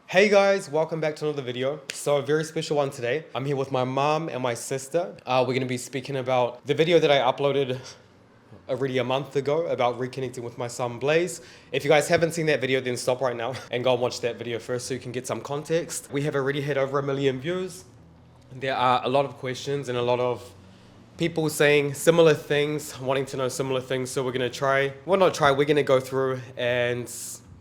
Hey guys, welcome back to another video. So a very special one today. I'm here with my mom and my sister. We're going to be speaking about the video that I uploaded already a month ago about reconnecting with my son Blaze. If you guys haven't seen that video, then stop right now and go and watch that video first so you can get some context. We have already hit over 1 million views. There are a lot of questions and a lot of people saying similar things, wanting to know similar things. So we're going to we're going to go through and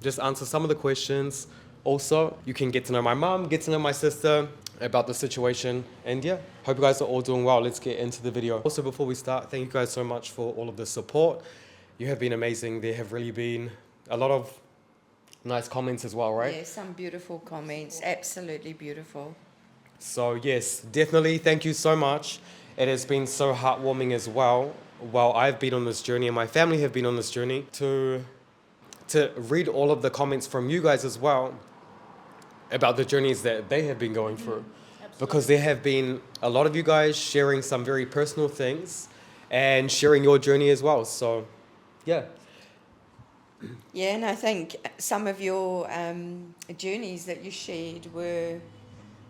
just answer some of the questions. Also, you can get to know my mom, get to know my sister about the situation. And yeah, hope you guys are all doing well. Let's get into the video. Also, before we start, thank you guys so much for all of the support. You have been amazing. There have really been a lot of nice comments as well, right? Yeah, some beautiful comments. Absolutely beautiful. So yes, definitely thank you so much. It has been so heartwarming as well while I've been on this journey and my family have been on this journey to read all of the comments from you guys as well about the journeys that they have been going through. Because there have been a lot of you guys sharing some very personal things and sharing your journey as well. So yeah. Yeah, and I think some of your journeys that you shared were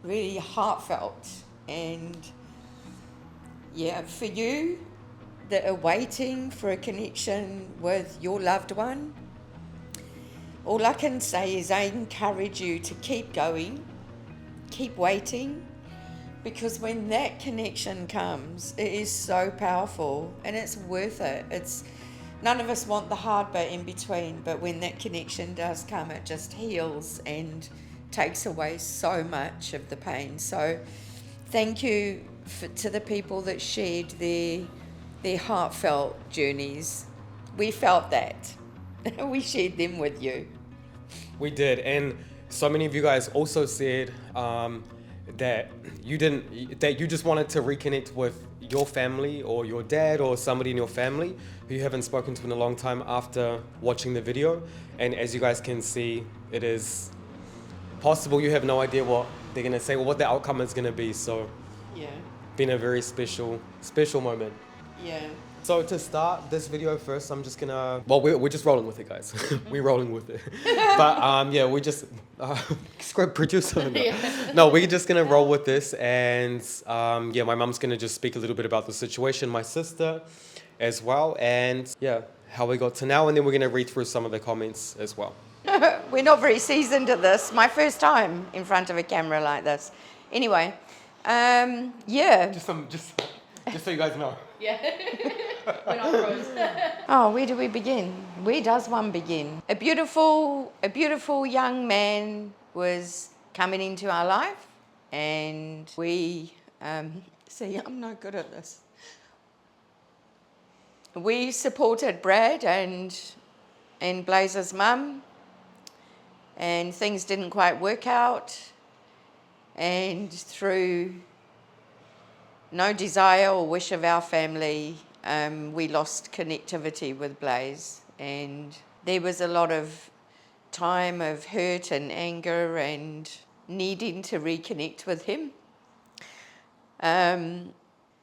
really heartfelt. And yeah, for you that are waiting for a connection with your loved one, all I can say is I encourage you to keep going, keep waiting, because when that connection comes, it is so powerful and it's worth it. None of us want the hard bit in between, but when that connection does come, it just heals and takes away so much of the pain. So thank you to the people that shared their heartfelt journeys. We felt that. We shared them with you. We did, and so many of you guys also said that you just wanted to reconnect with your family or your dad or somebody in your family who you haven't spoken to in a long time after watching the video. And as you guys can see, it is possible you have no idea what they're gonna say or what the outcome is gonna be. So Yeah. been a very special moment. Yeah. So to start this video first, I'm just gonna, well, we're just rolling with it, guys. We're rolling with it. But yeah, we just, script producer. No, we're just gonna roll with this. And yeah, my mom's gonna just speak a little bit about the situation, my sister as well. And yeah, how we got to now. And then we're gonna read through some of the comments as well. We're not very seasoned at this. My first time in front of a camera like this. Anyway, yeah. Just so you guys know. Yeah. We're not pros. Oh, where do we begin? Where does one begin? A beautiful young man was coming into our life, and we, see, I'm no good at this. We supported Brad and Blaze's mum, and things didn't quite work out, and through no desire or wish of our family, we lost connectivity with Blaze, and there was a lot of time of hurt and anger and needing to reconnect with him.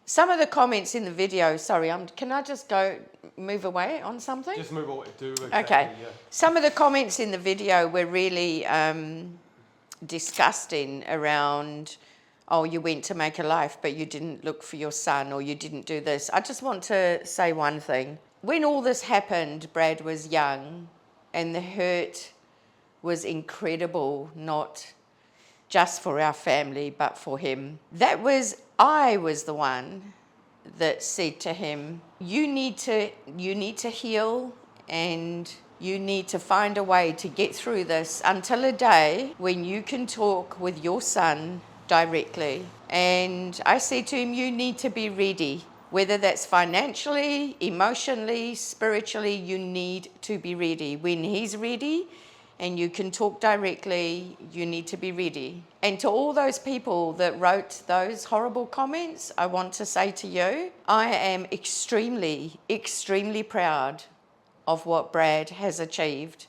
Some of the comments in the video, sorry, can I just move away on something? Just move away. Do exactly, Okay. Yeah. Some of the comments in the video were really disgusting around, oh, you went to make a life, but you didn't look for your son, or you didn't do this. I just want to say one thing. When all this happened, Brad was young, and the hurt was incredible, not just for our family, but for him. I was the one that said to him, you need to heal, and you need to find a way to get through this until a day when you can talk with your son directly. And I said to him, you need to be ready, whether that's financially, emotionally, spiritually, you need to be ready. When he's ready and you can talk directly, you need to be ready. And to all those people that wrote those horrible comments, I want to say to you, I am extremely, extremely proud of what Brad has achieved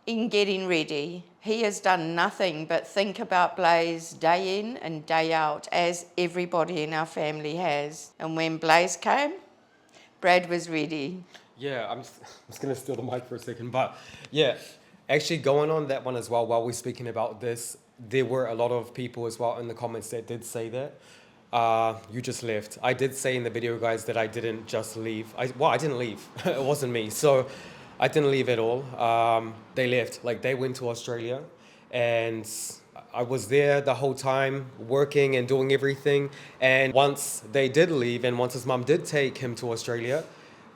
in getting ready. He has done nothing but think about Blaze day in and day out, as everybody in our family has. And when Blaze came, Brad was ready. Yeah, I'm just going to steal the mic for a second. But yeah, actually going on that one as well, while we're speaking about this, there were a lot of people as well in the comments that did say that. You just left. I did say in the video, guys, that I didn't just leave. I didn't leave. It wasn't me. So I didn't leave at all. They left. Like, they went to Australia, and I was there the whole time working and doing everything. And once they did leave, and once his mum did take him to Australia,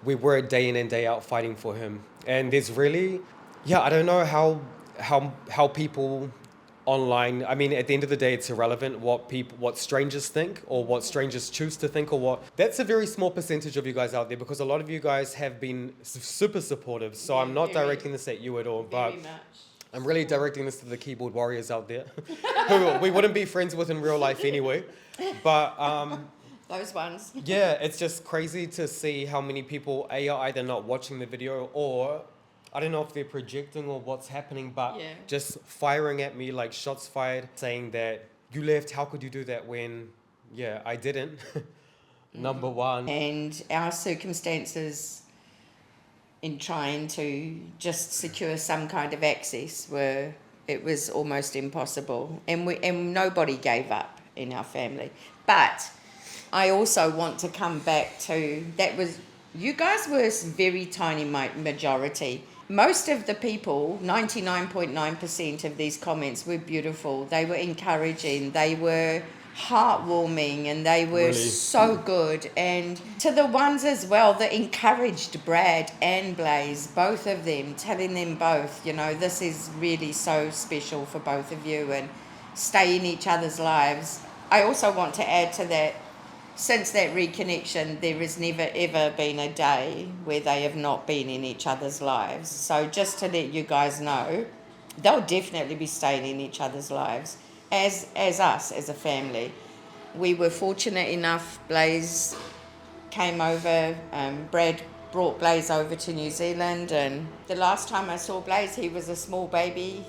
we were day in and day out fighting for him. And there's really, yeah, I don't know how people online, I mean, at the end of the day, it's irrelevant what strangers think or what strangers choose to think, or what. That's a very small percentage of you guys out there, because a lot of you guys have been super supportive. So I'm not directing this at you at all, but Very much. I'm really directing this to the keyboard warriors out there, who we wouldn't be friends with in real life anyway. But Those ones. yeah, it's just crazy to see how many people are either not watching the video, or I don't know if they're projecting or what's happening, but Yeah. just firing at me like shots fired, saying that you left, how could you do that when, yeah, I didn't. Number one. And our circumstances in trying to just secure some kind of access it was almost impossible. And nobody gave up in our family. But I also want to come back to, you guys were a very tiny majority. Most of the people, 99.9% of these comments were beautiful. They were encouraging. They were heartwarming, and they were Really? so good. And to the ones as well that encouraged Brad and Blaze, both of them, telling them both, this is really so special for both of you, and stay in each other's lives. I also want to add to that, since that reconnection, there has never ever been a day where they have not been in each other's lives. So just to let you guys know, they'll definitely be staying in each other's lives, as us, as a family. We were fortunate enough, Blaze came over, Brad brought Blaze over to New Zealand, and the last time I saw Blaze, he was a small baby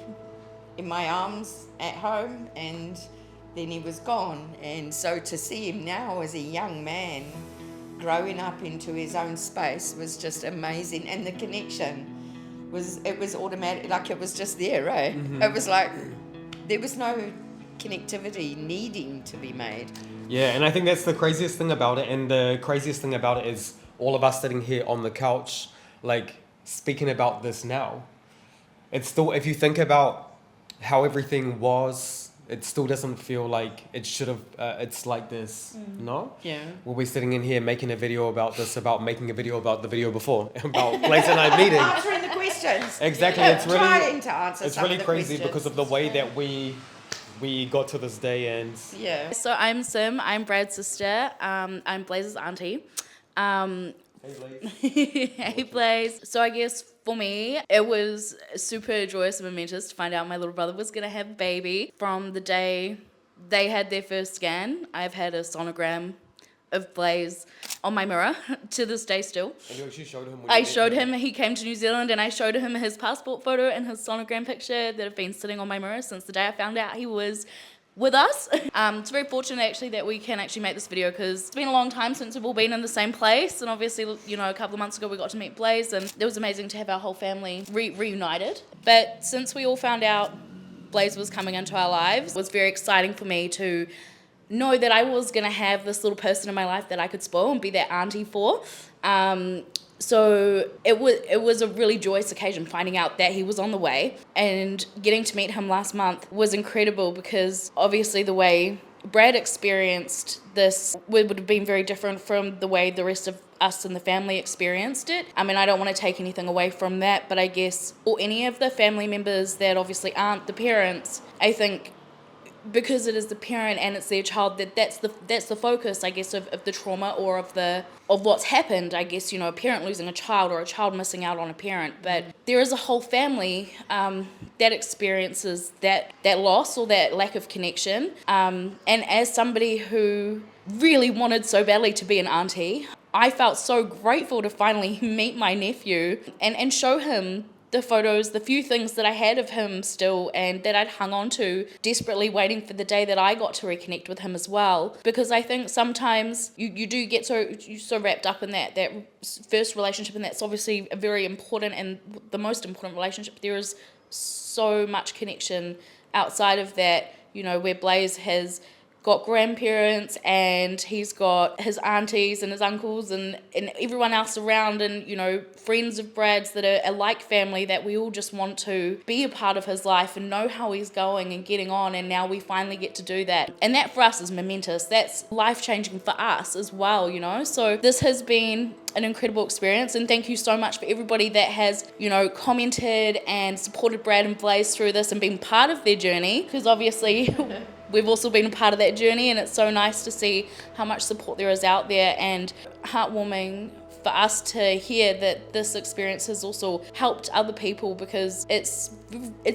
in my arms at home, and then he was gone. And so to see him now as a young man growing up into his own space was just amazing. And the connection was automatic, like it was just there, right? Mm-hmm. It was like there was no connectivity needing to be made. Yeah, and I think that's the craziest thing about it. And the craziest thing about it is all of us sitting here on the couch, like, speaking about this now. It's still, if you think about how everything was, it still doesn't feel like it should have, it's like this, no? Yeah. We'll be sitting in here making a video about this, about making a video about the video before, about Blaze and I meeting. Answering the questions. Exactly, Yeah, it's really, trying to answer it's some really of the crazy questions. because of the way that we got to this day. And Yeah. So I'm Sim. I'm Brad's sister. I'm Blaze's auntie. hey, Blaze. Hey, Blaze. So I guess for me, it was super joyous and momentous to find out my little brother was going to have a baby. From the day they had their first scan, I've had a sonogram of Blaze on my mirror to this day still. And you actually showed him when I you met showed him, he came to New Zealand, and I showed him his passport photo and his sonogram picture that have been sitting on my mirror since the day I found out he was with us. It's very fortunate actually that we can actually make this video, because it's been a long time since we've all been in the same place, and obviously, a couple of months ago we got to meet Blaze, and it was amazing to have our whole family reunited. But since we all found out Blaze was coming into our lives, it was very exciting for me to know that I was going to have this little person in my life that I could spoil and be that auntie for. So it was a really joyous occasion finding out that he was on the way, and getting to meet him last month was incredible, because obviously the way Brad experienced this would have been very different from the way the rest of us in the family experienced it. I mean, I don't want to take anything away from that, but I guess, or any of the family members that obviously aren't the parents, I think because it is the parent and it's their child, that's the focus, I guess, of the trauma or of what's happened. I guess, a parent losing a child or a child missing out on a parent, but there is a whole family that experiences that loss or that lack of connection. And as somebody who really wanted so badly to be an auntie, I felt so grateful to finally meet my nephew and show him the photos, the few things that I had of him still and that I'd hung on to, desperately waiting for the day that I got to reconnect with him as well. Because I think sometimes you do get so wrapped up in that first relationship, and that's obviously a very important and the most important relationship. There is so much connection outside of that, you know, where Blaze has got grandparents and he's got his aunties and his uncles and everyone else around, and, you know, friends of Brad's that are like family, that we all just want to be a part of his life and know how he's going and getting on, and now we finally get to do that. And that for us is momentous. That's life-changing for us as well, you know. So this has been an incredible experience, and thank you so much for everybody that has, you know, commented and supported Brad and Blaze through this and been part of their journey, because obviously we've also been a part of that journey, and it's so nice to see how much support there is out there, and heartwarming for us to hear that this experience has also helped other people, because it's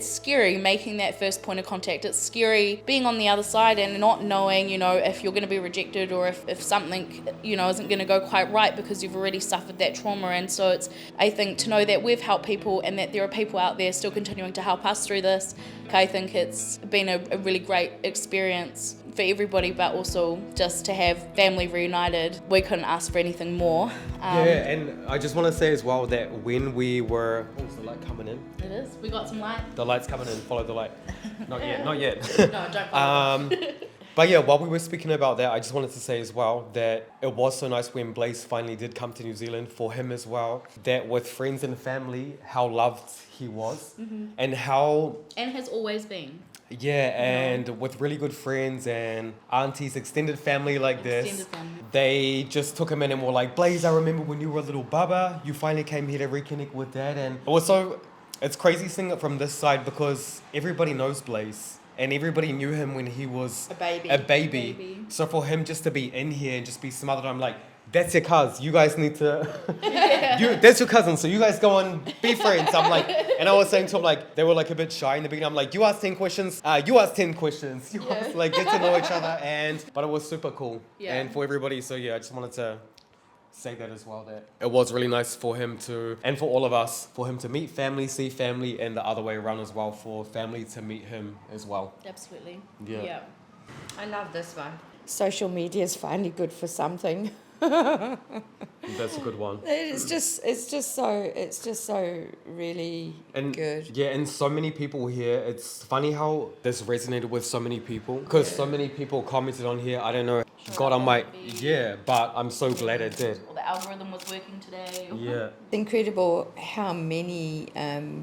scary making that first point of contact. It's scary being on the other side and not knowing, you know, if you're going to be rejected or if something, you know, isn't going to go quite right because you've already suffered that trauma. And so it's, I think, to know that we've helped people and that there are people out there still continuing to help us through this, I think it's been a really great experience for everybody, but also just to have family reunited. We couldn't ask for anything more. Yeah, and I just want to say as well that when we were... Oh, is the light coming in? It is. We got some light. The light's coming in. Follow the light. Not yet, not yet. No, don't follow. But yeah, while we were speaking about that, I just wanted to say as well that it was so nice when Blaze finally did come to New Zealand, for him as well, that with friends and family, how loved he was, and how... And has always been. Yeah, and with really good friends and aunties, extended family like this, Extended family. they just took him in and were like, Blaze, I remember when you were a little baba, you finally came here to reconnect with Dad. And it was so... It's crazy seeing it from this side, because everybody knows Blaze. And everybody knew him when he was A baby. So for him just to be in here and just be smothered, I'm like, that's your cuz. You guys need to... that's your cousin, so you guys go and be friends. I'm like... And I was saying to him, like, they were like a bit shy in the beginning. I'm like, you ask 10 questions. You ask 10 questions. You ask, like, get to know each other. But it was super cool. Yeah. And for everybody, so yeah, I just wanted to say that as well, that it was really nice for him to, and for all of us, for him to meet family, see family, and the other way around as well, for family to meet him as well. Absolutely. Yeah. I love this one. Social media is finally good for something. That's a good one. It's just so really good. Yeah, and so many people here. It's funny how this resonated with so many people, because so many people commented on here. I don't know, God, I might, but I'm so glad it did. Or the algorithm was working today. Yeah. It's incredible how many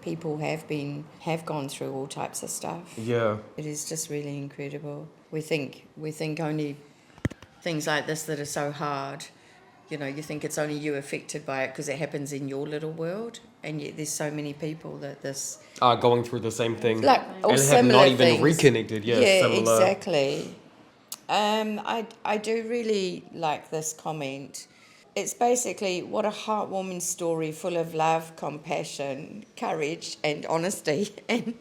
people have gone through all types of stuff. Yeah. It is just really incredible. We think only things like this that are so hard, you know, you think it's only you affected by it because it happens in your little world, and yet there's so many people that this Are going through the same thing. like or and have similar not even things. reconnected. Yeah, similar. Exactly. I do really like this comment. It's basically what a heartwarming story full of love, compassion, courage, and honesty, and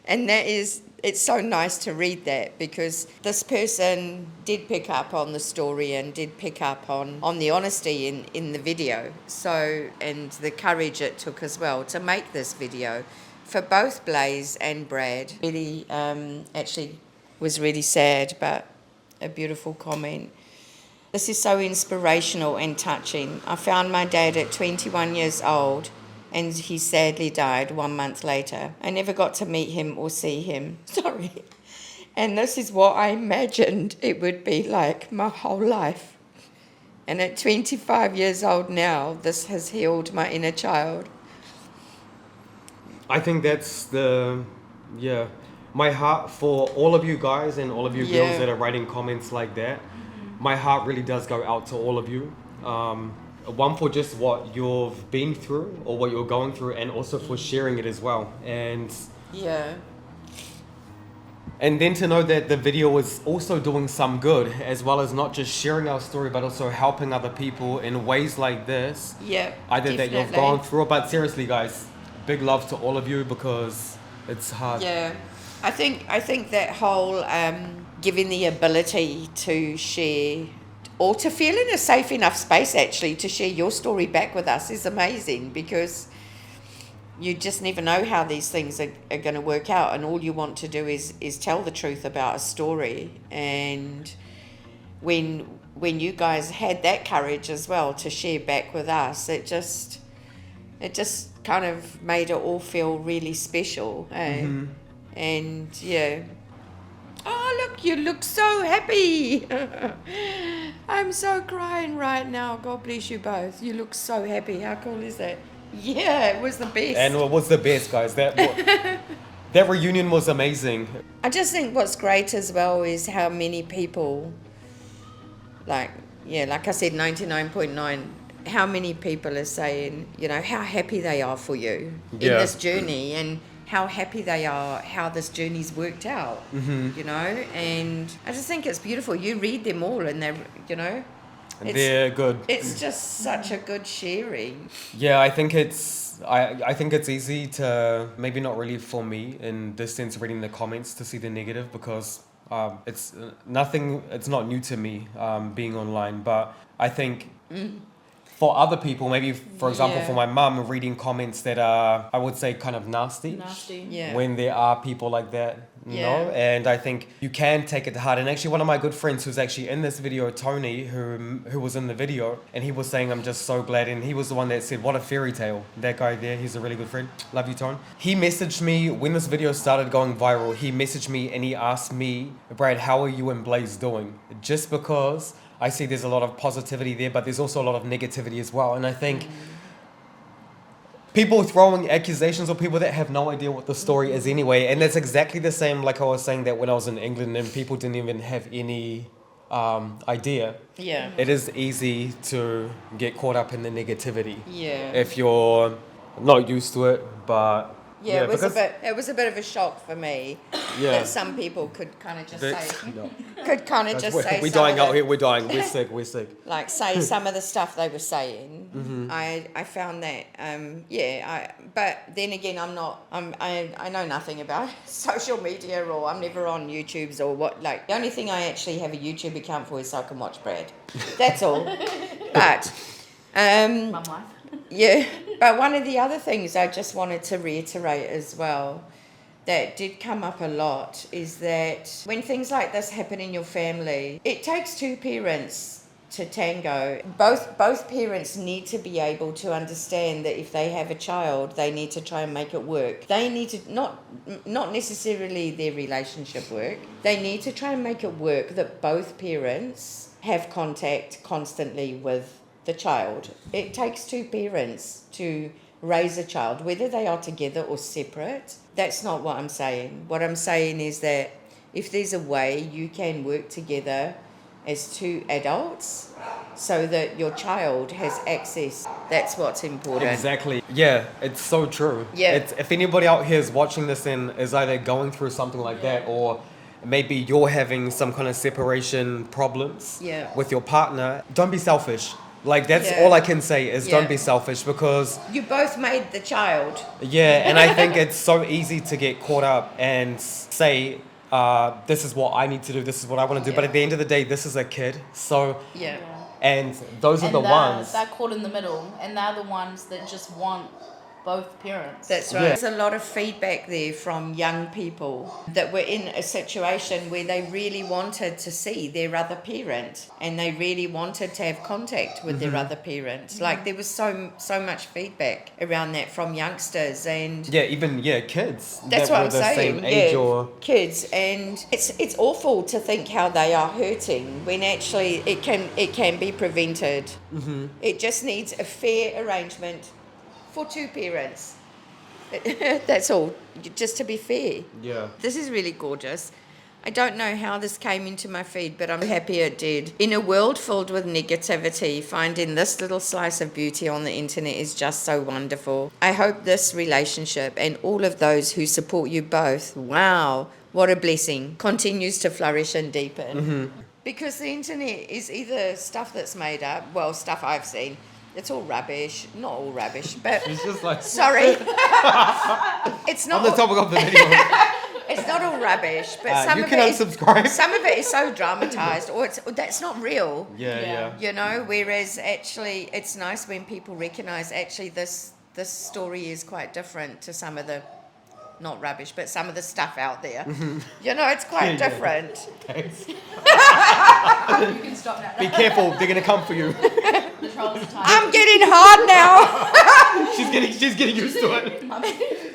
that is. It's so nice to read that, because this person did pick up on the story and did pick up on the honesty in the video. So, and the courage it took as well to make this video for both Blaze and Brad. Really, actually was really sad, but a beautiful comment. This is so inspirational and touching. I found my dad at 21 years old, and he sadly died 1 month later. I never got to meet him or see him. Sorry. And this is what I imagined it would be like my whole life. And at 25 years old now, this has healed my inner child. I think that's my heart for all of you guys and all of you girls that are writing comments like that. My heart really does go out to all of you. One, for just what you've been through or what you're going through, and also for sharing it as well. And then to know that the video is also doing some good, as well as not just sharing our story, but also helping other people in ways like this. Yeah, Either definitely. that you've gone through it, but seriously guys, big love to all of you, because it's hard. Yeah, I think that whole giving the ability to share, or to feel in a safe enough space actually to share your story back with us, is amazing, because you just never know how these things are going to work out, and all you want to do is tell the truth about a story. And when you guys had that courage as well to share back with us, it just kind of made it all feel really special. And yeah. Oh, look, you look so happy. I'm so crying right now. God bless you both. You look so happy. How cool is that? Yeah, it was the best. And it was the best, guys. That reunion was amazing. I just think what's great as well is how many people, like I said, 99.9, how many people are saying, how happy they are for you in Yeah. this journey, and how happy they are how this journey's worked out, and I just think it's beautiful. You read them all and They're good. it's just such a good sharing. Yeah, I think it's easy to, maybe not really for me in this sense, reading the comments, to see the negative, because it's not new to me, being online, but I think for other people, maybe for example Yeah. for my mum, reading comments that are, I would say, kind of nasty. Yeah. When there are people like that, Yeah. and I think you can take it to heart. And actually, one of my good friends who's actually in this video, Tony, who was in the video, and he was saying, I'm just so glad, and he was the one that said, what a fairy tale. That guy there, he's a really good friend. Love you, Tone. He messaged me when this video started going viral. He messaged me and he asked me, Brad, how are you and Blaze doing? Just because I see there's a lot of positivity there, but there's also a lot of negativity as well. And I think people throwing accusations on people that have no idea what the story is anyway. And that's exactly the same, like I was saying, that when I was in England and people didn't even have any idea. Yeah. It is easy to get caught up in the negativity Yeah. if you're not used to it, but Yeah, it was because- it was a bit of a shock for me Yeah. that some people could kind of just That's- say no. could kind of just say we're some dying of out the- here. We're dying. We're sick. like say some of the stuff they were saying. Mm-hmm. I found that but then again I know nothing about social media, or I'm never on YouTube's or what. Like the only thing I actually have a YouTube account for is so I can watch Brad. That's all. But Mum life. yeah, but one of the other things I just wanted to reiterate as well that did come up a lot is that when things like this happen in your family, it takes two parents to tango. Both parents need to be able to understand that if they have a child, they need to try and make it work. They need to not necessarily their relationship work. They need to try and make it work that both parents have contact constantly with the child. It takes two parents to raise a child, whether they are together or separate. That's not what I'm saying. What I'm saying is that if there's a way you can work together as two adults so that your child has access, that's what's important. Exactly. Yeah, it's so true. Yeah. If anybody out here is watching this and is either going through something like that, or maybe you're having some kind of separation problems Yeah. with your partner, don't be selfish. Like, that's Yeah. all I can say is Yeah. don't be selfish, because You both made the child. yeah, and I think it's so easy to get caught up and say, this is what I need to do, this is what I want to do. But Yeah. at the end of the day, this is a kid. So, Yeah. and those are And the ones. they're caught in the middle, and they're the ones that just want both parents. That's right. Yeah. There's a lot of feedback there from young people that were in a situation where they really wanted to see their other parent, and they really wanted to have contact with their other parent. Like there was so much feedback around that from youngsters, and Yeah, even kids. that's that what were I'm the saying. same age or kids, and it's awful to think how they are hurting when actually it can be prevented. Mm-hmm. It just needs a fair arrangement for two parents. That's all, just to be fair. yeah. This is really gorgeous. I don't know how this came into my feed, but I'm happy it did. In a world filled with negativity, finding this little slice of beauty on the internet is just so wonderful. I hope this relationship and all of those who support you both, wow, what a blessing, continues to flourish and deepen. Mm-hmm. Because the internet is either stuff that's made up, well, stuff I've seen. It's all rubbish. Not all rubbish, but It's just like sorry. It's not on the all, topic of the video. it's not all rubbish, but some you of can it is, unsubscribe. some of it is so dramatized, or that's not real. Yeah. You know, whereas actually it's nice when people recognize actually this story is quite different to some of the not rubbish, but some of the stuff out there. You know, it's quite different. Thanks. You can stop now. Be careful, they're gonna come for you. The trolls are tired. I'm getting hard now. she's getting used to it.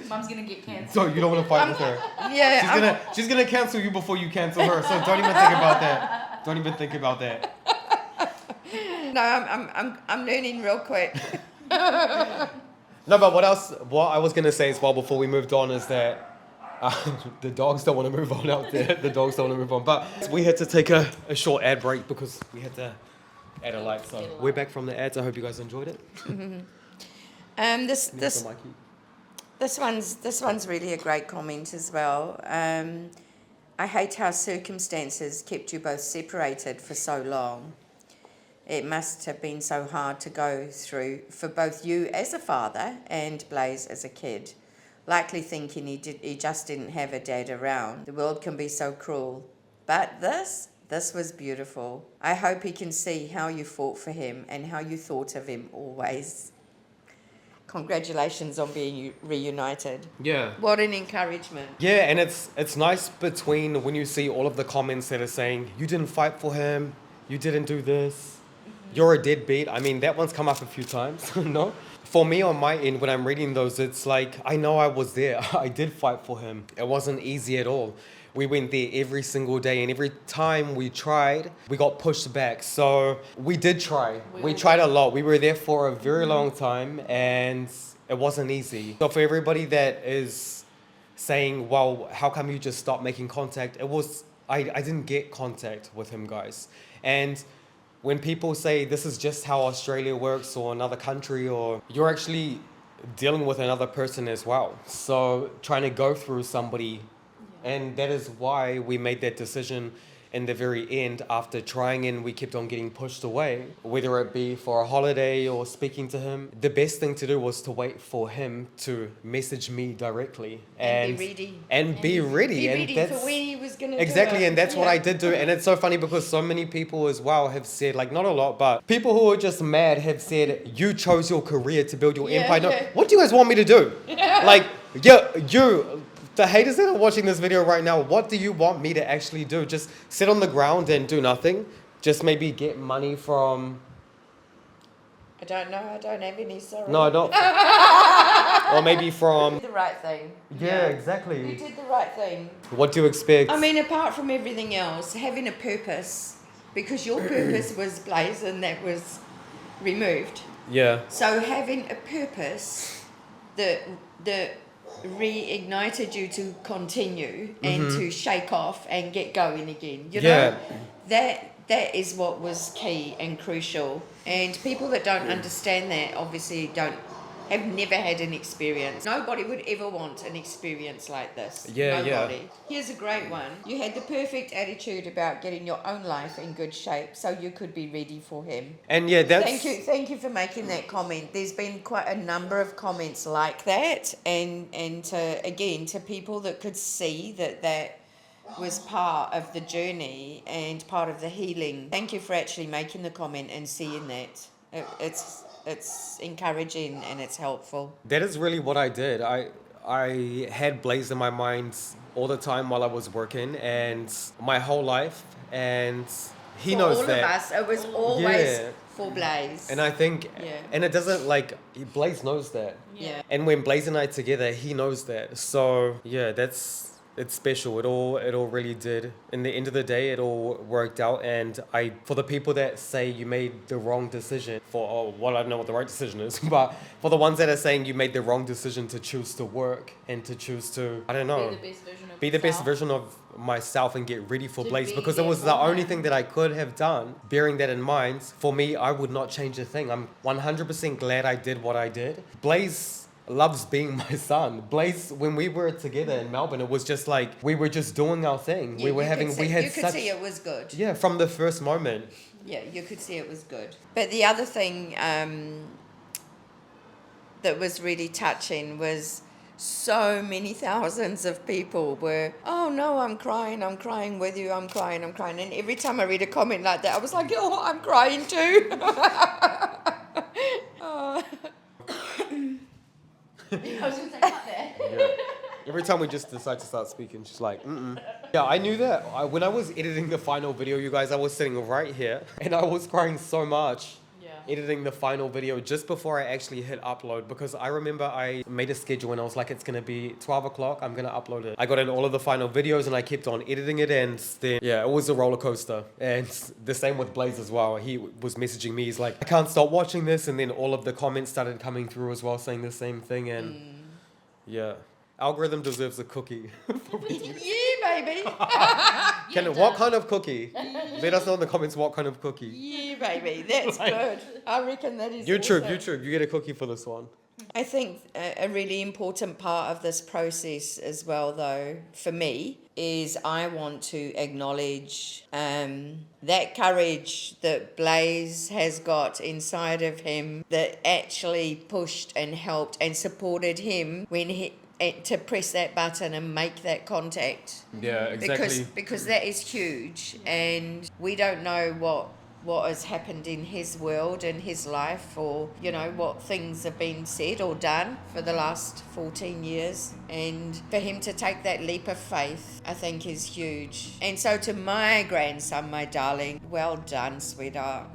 Mum's gonna get cancelled. So you don't want to fight with her. Yeah, She's gonna cancel you before you cancel her. So don't even think about that. Don't even think about that. no, I'm learning real quick. No, but what I was gonna say as well before we moved on is that the dogs don't want to move on out there. The dogs don't want to move on. But we had to take a short ad break because we had to add a light. So we're back from the ads. I hope you guys enjoyed it. This one's really a great comment as well. I hate how circumstances kept you both separated for so long. It must have been so hard to go through for both you as a father and Blaze as a kid. Likely thinking he just didn't have a dad around. The world can be so cruel. But this was beautiful. I hope he can see how you fought for him and how you thought of him always. Congratulations on being reunited. Yeah. What an encouragement. Yeah, and it's nice between when you see all of the comments that are saying, you didn't fight for him, you didn't do this, you're a deadbeat. I mean, that one's come up a few times, no? For me, on my end, when I'm reading those, it's like, I know I was there. I did fight for him. It wasn't easy at all. We went there every single day, and every time we tried, we got pushed back. So we did try. We tried a lot. We were there for a very long time, and it wasn't easy. So for everybody that is saying, well, how come you just stopped making contact? I didn't get contact with him, guys. And when people say this is just how Australia works or another country, or you're actually dealing with another person as well. So trying to go through somebody, and that is why we made that decision in the very end. After trying and we kept on getting pushed away, whether it be for a holiday or speaking to him, the best thing to do was to wait for him to message me directly And be ready. And be ready. Be And ready that's for when he was going to exactly, do it. and that's what I did do. And it's so funny because so many people as well have said, like, not a lot, but people who are just mad have said, you chose your career to build your empire. No, what do you guys want me to do? Like, the haters that are watching this video right now, what do you want me to actually do? Just sit on the ground and do nothing? Just maybe get money from... I don't know. I don't have any, sorry. No, not... or maybe from... The right thing. Yeah, You exactly. did the right thing. What do you expect? I mean, apart from everything else, having a purpose, because your purpose was Blaze and that was removed. Yeah. So having a purpose that reignited you to continue and to shake off and get going again. You know, that is what was key and crucial. And people that don't understand that obviously have never had an experience. Nobody would ever want an experience like this. Nobody. Here's a great one. You had the perfect attitude about getting your own life in good shape so you could be ready for him. And that's... Thank you for making that comment. There's been quite a number of comments like that, and to people that could see that was part of the journey and part of the healing. Thank you for actually making the comment and seeing that. It's encouraging and it's helpful. That is really what I did. I had Blaze in my mind all the time while I was working and my whole life, and he knows that. For all of us, it was always for Blaze. And I think, and it doesn't Blaze knows that. Yeah. And when Blaze and I together, he knows that. So yeah, it's special. It all really did. In the end of the day, it all worked out. And for the people that say you made the wrong decision I don't know what the right decision is, but for the ones that are saying you made the wrong decision to choose to work and to choose to, I don't know, be the best version of myself and get ready for Blaze, because it was the only thing that I could have done. Bearing that in mind, for me, I would not change a thing. I'm 100% glad I did what I did. Blaze loves being my son. Blaze, when we were together in Melbourne, it was just like we were just doing our thing. You could see it was good. Yeah, from the first moment. Yeah, you could see it was good. But the other thing that was really touching was so many thousands of people were, oh no, I'm crying with you, I'm crying. And every time I read a comment like that, I was like, oh, I'm crying too. I was going to say cut there. Yeah. Every time we just decide to start speaking, she's like, mm-mm. Yeah, I knew that. When I was editing the final video, you guys, I was sitting right here and I was crying so much. Editing the final video just before I actually hit upload, because I remember I made a schedule and I was like, it's gonna be 12 o'clock, I'm gonna upload it. I got in all of the final videos and I kept on editing it, and then yeah, it was a roller coaster. And the same with Blaze as well. He was messaging me, he's like, I can't stop watching this, and then all of the comments started coming through as well saying the same thing. And yeah, algorithm deserves a cookie. Yeah, baby. What kind of cookie? Let us know in the comments what kind of cookie. Yeah, baby. That's Like- good. I reckon that is YouTube, awesome. you get a cookie for this one. I think a really important part of this process as well, though, for me, is I want to acknowledge that courage that Blaze has got inside of him that actually pushed and helped and supported him when he to press that button and make that contact. Yeah, exactly. Because that is huge, and we don't know what has happened in his world and his life, or you know what things have been said or done for the last 14 years, and for him to take that leap of faith, I think is huge. And so to my grandson, my darling, well done, sweetheart.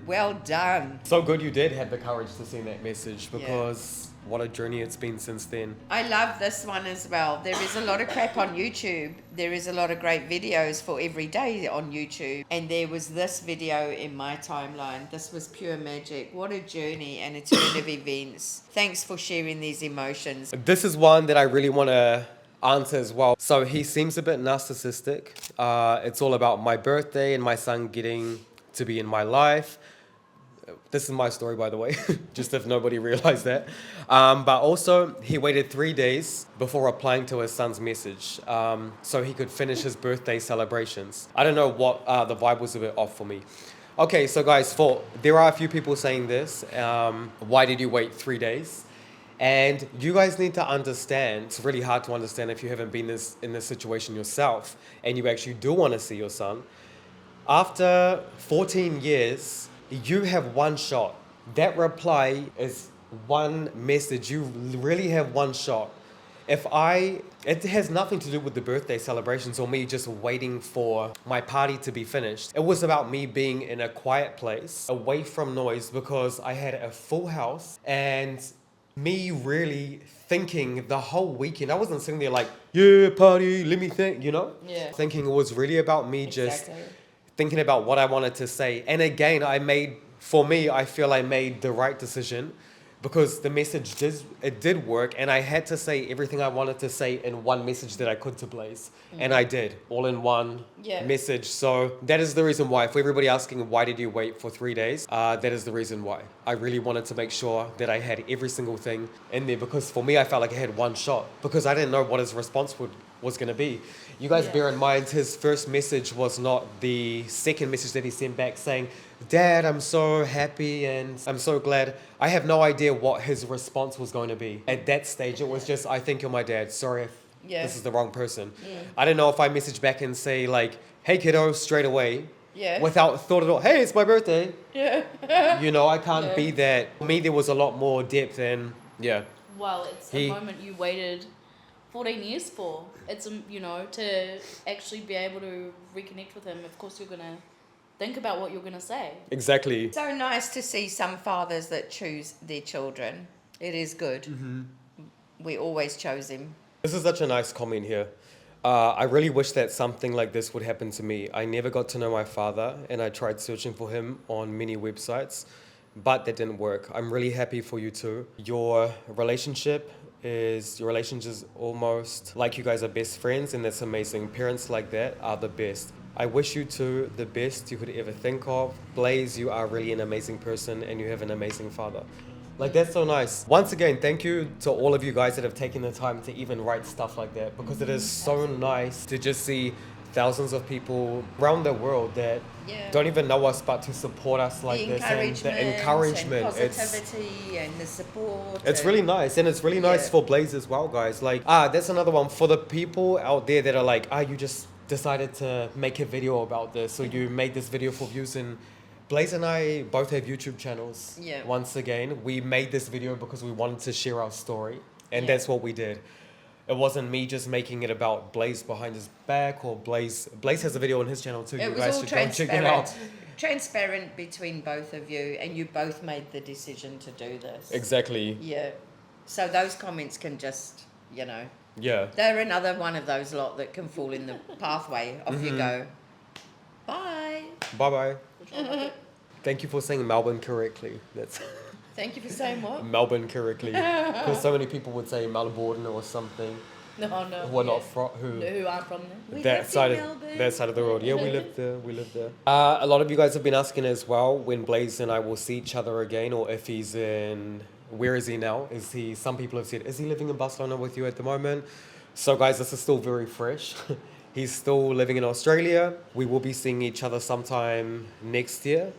Well done. So good you did have the courage to send that message, because what a journey it's been since then. I love this one as well. There is a lot of crap on YouTube. There is a lot of great videos for every day on YouTube. And there was this video in my timeline. This was pure magic. What a journey and a turn of events. Thanks for sharing these emotions. This is one that I really want to answer as well. So he seems a bit narcissistic. It's all about my birthday and my son getting to be in my life. This is my story, by the way, just if nobody realized that. But also, he waited 3 days before replying to his son's message, so he could finish his birthday celebrations. I don't know what, the vibe was a bit off for me. Okay, so guys, there are a few people saying this. Why did you wait 3 days? And you guys need to understand, it's really hard to understand if you haven't been in this situation yourself, and you actually do want to see your son. After 14 years, you have one shot. That reply is one message. You really have one shot. It has nothing to do with the birthday celebrations or me just waiting for my party to be finished. It was about me being in a quiet place, away from noise, because I had a full house, and me really thinking the whole weekend. I wasn't sitting there like, yeah, party, let me think, you know? Yeah. Thinking it was really about me just thinking about what I wanted to say. And again, I feel I made the right decision, because the message did work, and I had to say everything I wanted to say in one message that I could to Blaze. And I did, all in one message. So that is the reason why. For everybody asking, why did you wait for 3 days? That is the reason why. I really wanted to make sure that I had every single thing in there, because for me, I felt like I had one shot, because I didn't know what his response was going to be. You guys bear in mind, his first message was not the second message that he sent back saying, Dad, I'm so happy and I'm so glad. I have no idea what his response was going to be. At that stage, it was just, I think you're my dad. Sorry if this is the wrong person. I don't know if I message back and say like, hey kiddo, straight away. Without thought at all, hey, it's my birthday. You know, I can't be that. For me, there was a lot more depth, and Well, it's a moment you waited 14 years for. It's, you know, to actually be able to reconnect with him. Of course, you're going to think about what you're going to say. Exactly. So nice to see some fathers that choose their children. It is good. We always chose him. This is such a nice comment here. I really wish that something like this would happen to me. I never got to know my father, and I tried searching for him on many websites, but that didn't work. I'm really happy for you too. Your relationship is almost like you guys are best friends, and that's amazing. Parents like that are the best. I wish you two the best you could ever think of. Blaze, you are really an amazing person, and you have an amazing father. Like, that's so nice. Once again, thank you to all of you guys that have taken the time to even write stuff like that, because it is so nice to just see thousands of people around the world that don't even know us, but to support us like this, and the encouragement, and positivity, and the support. It's really nice, and it's really nice for Blaze as well, guys. Like, that's another one for the people out there that are like, you just decided to make a video about this, or you made this video for views. And Blaze and I both have YouTube channels. Once again, we made this video because we wanted to share our story, and that's what we did. it wasn't me just making it about Blaze behind his back, or Blaze has a video on his channel too. It You was guys all should go and check it out. transparent between both of you, and you both made the decision to do this. Exactly. Yeah. So those comments can just, Yeah. they're another one of those lot that can fall in the pathway. Off you go. Bye. Bye. Thank you for saying Melbourne correctly. That's Thank you for saying what? Melbourne correctly, because so many people would say Melbourne or something. No. Who are not from Who aren't from there? that side of the world. Yeah, we live there. A lot of you guys have been asking as well when Blaze and I will see each other again, or if he's in. Where is he now? Some people have said, is he living in Barcelona with you at the moment? So guys, this is still very fresh. He's still living in Australia. We will be seeing each other sometime next year.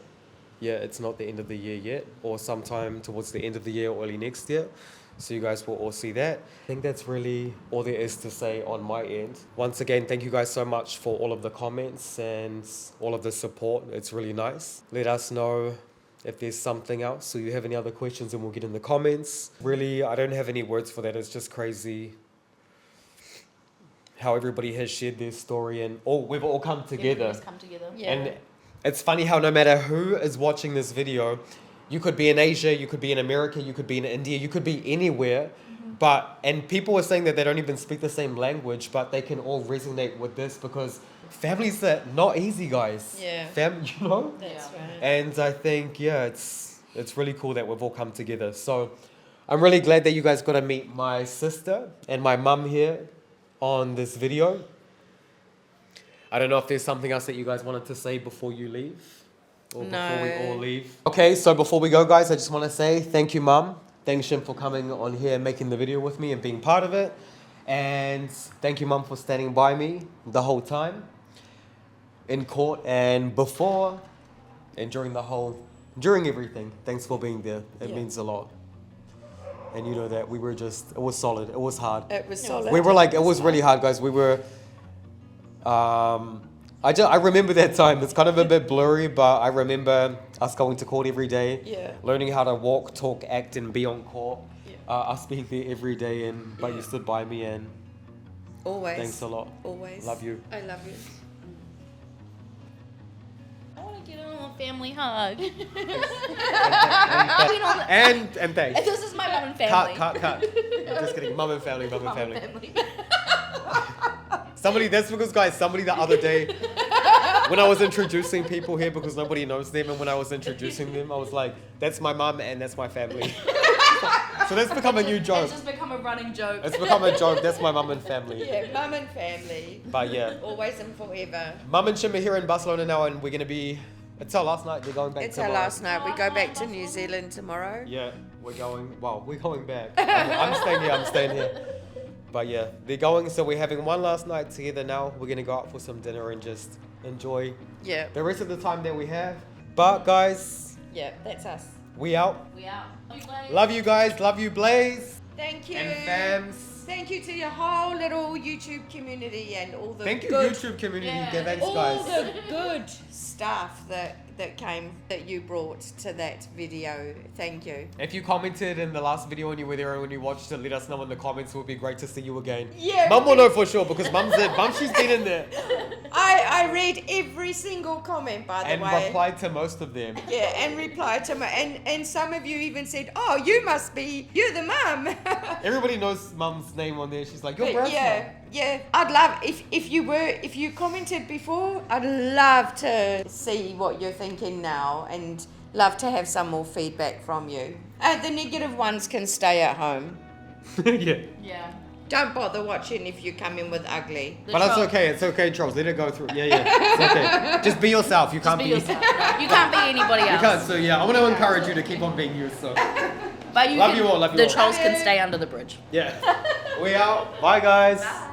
Yeah, it's not the end of the year yet, or sometime towards the end of the year or early next year. So you guys will all see that. I think that's really all there is to say on my end. Once again, thank you guys so much for all of the comments and all of the support. It's really nice. Let us know if there's something else, or you have any other questions, and we'll get in the comments. Really, I don't have any words for that. It's just crazy how everybody has shared their story, and we've all come together. Everybody's come together. Yeah. And it's funny how no matter who is watching this video, you could be in Asia, you could be in America, you could be in India, you could be anywhere. And people are saying that they don't even speak the same language, but they can all resonate with this, because families are not easy, guys. Yeah. That's right. And I think, it's really cool that we've all come together. So I'm really glad that you guys got to meet my sister and my mum here on this video. I don't know if there's something else that you guys wanted to say before you leave, or before we all leave. Okay, so before we go, guys, I just want to say thank you, Mum. Thanks, Shim, for coming on here and making the video with me and being part of it. And thank you, Mum, for standing by me the whole time in court and before and during everything. Thanks for being there. It means a lot. And you know that it was solid. It was hard. It was solid. We were it was really hard, guys. We were, I remember that time. It's kind of a bit blurry, but I remember us going to court every day. Yeah. Learning how to walk, talk, act, and be on court. Yeah. Us being there every day, but you stood by me, and Always. thanks a lot. Always. Love you. I love you. I want to get on a family hug. And thanks. This is my mum and family. Cut. Just kidding. Mum and family. That's because, guys, somebody the other day, when I was introducing people here, because nobody knows them, and when I was introducing them, I was like, that's my mum and that's my family. So that's become a new joke. It's just become a running joke. It's become a joke. That's my mum and family. Yeah, mum and family. But yeah. Always and forever. Mum and Shim are here in Barcelona now, and we're going to be... It's our last night. We're going back It's tomorrow. our last night. We go back to New Zealand tomorrow. Yeah, we're going back. I'm staying here. But yeah, they're going, so we're having one last night together now. We're going to go out for some dinner and just enjoy the rest of the time that we have. But guys, that's us. we out. We out. Love you guys. Love you, Blaze. Thank you. And fams. Thank you to your whole little YouTube community and all the Thank you, good, YouTube community. Yeah. Thanks, all guys. the good stuff that you brought to that video. Thank you. If you commented in the last video when you were there and when you watched it, let us know in the comments. It would be great to see you again. Yeah. Mum will know for sure, because she's been in there. I read every single comment, by the way. And replied to most of them. Yeah, and replied to and some of you even said, "Oh, you're the mum." Everybody knows Mum's name on there. She's like, your brad's mum. Yeah. I'd love if you commented before, I'd love to see what you're thinking now, and love to have some more feedback from you. The negative ones can stay at home. Yeah. Don't bother watching if you come in with ugly. But that's okay. It's okay, Charles. Let it go through. Yeah. It's okay. Just be yourself. You can't be yourself. You can't be anybody else. You can't. So yeah, I want to encourage you to keep on being you. So. But Love you all. The trolls can stay under the bridge. Yeah. We out. Bye, guys. Bye.